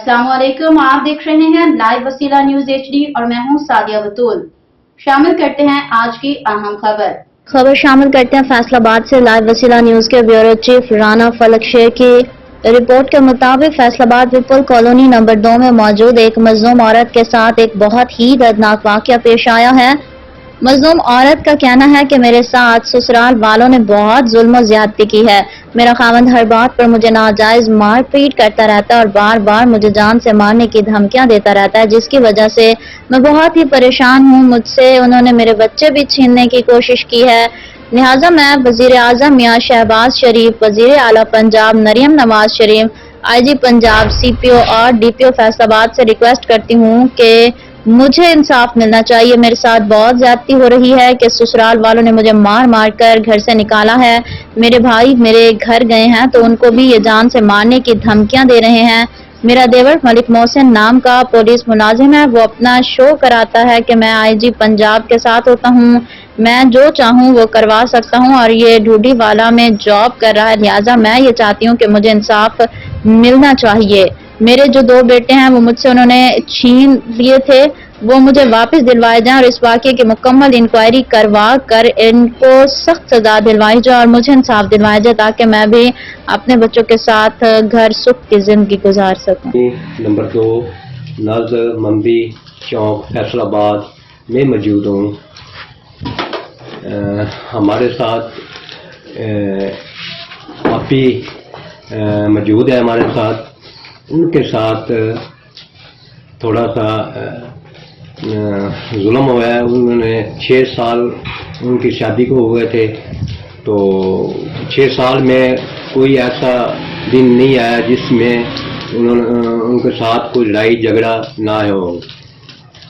अस्सलाम वालेकुम, आप देख रहे हैं लाइव वसीला न्यूज HD और मैं हूं सादिया बतूल। शामिल करते हैं आज की अहम खबर शामिल करते हैं फैसलाबाद से लाइव वसीला न्यूज के ब्यूरो चीफ राना फलक शेर की रिपोर्ट के मुताबिक फैसलाबाद विपुल कॉलोनी नंबर 2 में मौजूद एक मजलूम औरत के साथ एक बहुत ही दर्दनाक वाकया पेश आया है। मजलूम औरत का कहना है कि मेरे साथ ससुराल वालों ने बहुत जुल्म और ज्यादती की है। मेरा खावंद हर बात पर मुझे नाजायज मार पीट करता रहता है और बार बार मुझे जान से मारने की धमकियां देता रहता है, जिसकी वजह से मैं बहुत ही परेशान हूँ। मुझसे उन्होंने मेरे बच्चे भी छीनने की कोशिश की है। लिहाजा मैं वजीर आजम मियां शहबाज शरीफ, वजीर आला पंजाब मरियम नवाज शरीफ, IG पंजाब, CPO और DPO फैसलाबाद से रिक्वेस्ट करती हूँ कि मुझे इंसाफ मिलना चाहिए। मेरे साथ बहुत ज्यादती हो रही है कि ससुराल वालों ने मुझे मार मार कर घर से निकाला है। मेरे भाई मेरे घर गए हैं तो उनको भी ये जान से मारने की धमकियां दे रहे हैं। मेरा देवर मलिक मोहसिन नाम का पुलिस मुलाजिम है, वो अपना शो कराता है कि मैं IG पंजाब के साथ होता हूँ, मैं जो चाहूँ वो करवा सकता हूँ और ये ढूढ़ी वाला में जॉब कर रहा है। लिहाजा मैं ये चाहती हूँ कि मुझे इंसाफ मिलना चाहिए। मेरे जो 2 बेटे हैं वो मुझसे उन्होंने छीन लिए थे, वो मुझे वापस दिलवाए जाएं और इस वाक़े की मुकम्मल इंक्वायरी करवा कर इनको सख्त सजा दिलवाई जाए और मुझे इंसाफ दिलवाया जाए ताकि मैं भी अपने बच्चों के साथ घर सुख की जिंदगी गुजार सकूं। नंबर 2 नाज़र मंबी चौक फैसलाबाद में मौजूद हूँ। हमारे साथ आपी मौजूद है हमारे साथ। उनके साथ थोड़ा सा जुल्म हुआ है। उन्होंने 6 साल उनकी शादी को हो गए थे, तो 6 साल में कोई ऐसा दिन नहीं आया जिसमें उनके साथ कोई लड़ाई झगड़ा ना हो।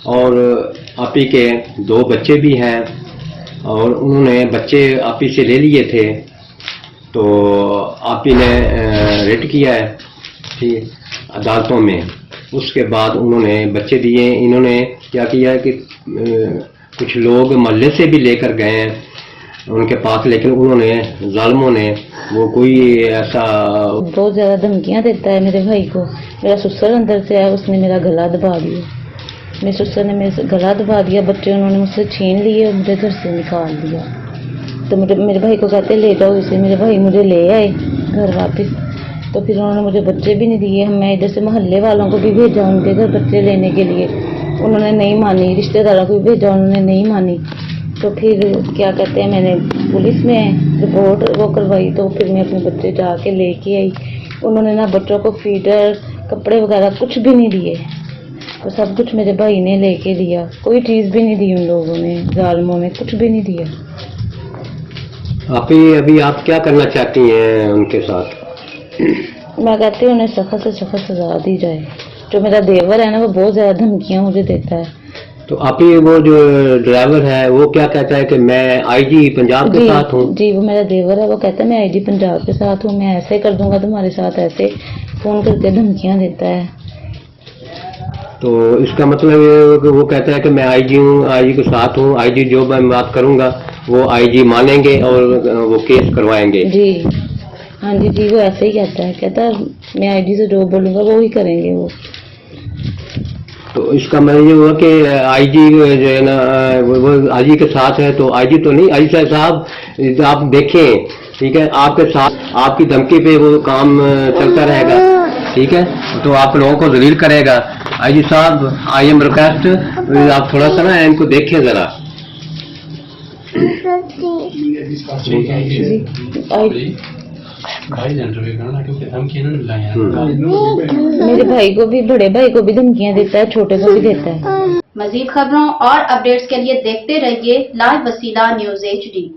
और आपी के 2 बच्चे भी हैं और उन्होंने बच्चे आपी से ले लिए थे, तो आपी ने रिट किया है ठीक अदालतों में। उसके बाद उन्होंने बच्चे दिए। इन्होंने क्या किया है कि कुछ लोग मोहल्ले से भी लेकर गए हैं उनके पास, लेकिन उन्होंने जालिमों ने वो कोई ऐसा बहुत ज़्यादा धमकियां देता है मेरे भाई को। मेरा ससुर अंदर से आया, उसने मेरा गला दबा दिया। मेरे ससुर ने मेरे गला दबा दिया, बच्चे उन्होंने मुझसे छीन लिए और मुझे घर से निकाल दिया। तो मेरे भाई को कहते ले जाओ इसे। मेरे भाई मुझे ले आए घर वापस, तो फिर उन्होंने मुझे बच्चे भी नहीं दिए। मैं इधर से मोहल्ले वालों को भी भेजा उनके घर बच्चे लेने के लिए, उन्होंने नहीं मानी। रिश्तेदारों को भी भेजा, उन्होंने नहीं मानी। तो फिर क्या कहते हैं, मैंने पुलिस में रिपोर्ट वो करवाई, तो फिर मैं अपने बच्चे जाके लेके आई। उन्होंने ना बच्चों को फीडर कपड़े वगैरह कुछ भी नहीं दिए, तो सब कुछ मेरे भाई ने लेके दिया। कोई चीज़ भी नहीं दी उन लोगों ने, जालिमों में कुछ भी नहीं दिया। अभी आप क्या करना चाहती हैं उनके साथ? मैं कहती हूँ उन्हें सख्त से सख्त सजा दी जाए। जो मेरा देवर है ना, वो बहुत ज़्यादा धमकियाँ मुझे देता है। तो आप ही वो जो ड्राइवर है वो क्या कहता है कि मैं IG पंजाब के साथ हूँ? जी, वो मेरा देवर है, वो कहता है मैं IG पंजाब के साथ हूँ, मैं ऐसे कर दूंगा तुम्हारे साथ, ऐसे फ़ोन करके धमकियाँ देता है। तो इसका मतलब ये कि वो कहता है कि मैं IG हूँ, IG के साथ हूँ, IG जो मैं बात करूँगा वो IG मानेंगे और वो केस करवाएंगे। जी हाँ जी, वो ऐसे ही कहता है, कहता है मैं IG से जो बोलूँगा वो ही करेंगे वो। तो इसका मतलब ये हुआ कि IG जो है ना वो IG के साथ है, तो IG तो नहीं। IG साहब आप देखें, ठीक है, आपके साथ आपकी धमकी पे वो काम चलता रहेगा, ठीक है, तो आप लोगों को जलील करेगा। IG साहब, आई एम रिक्वेस्ट, आप थोड़ा सा ना इनको देखें जरा। मेरे भाई को भी, बड़े भाई को भी धमकियां देता है, छोटे को भी देता है। मजीद खबरों और अपडेट्स के लिए देखते रहिए लाइव वसीला न्यूज HD।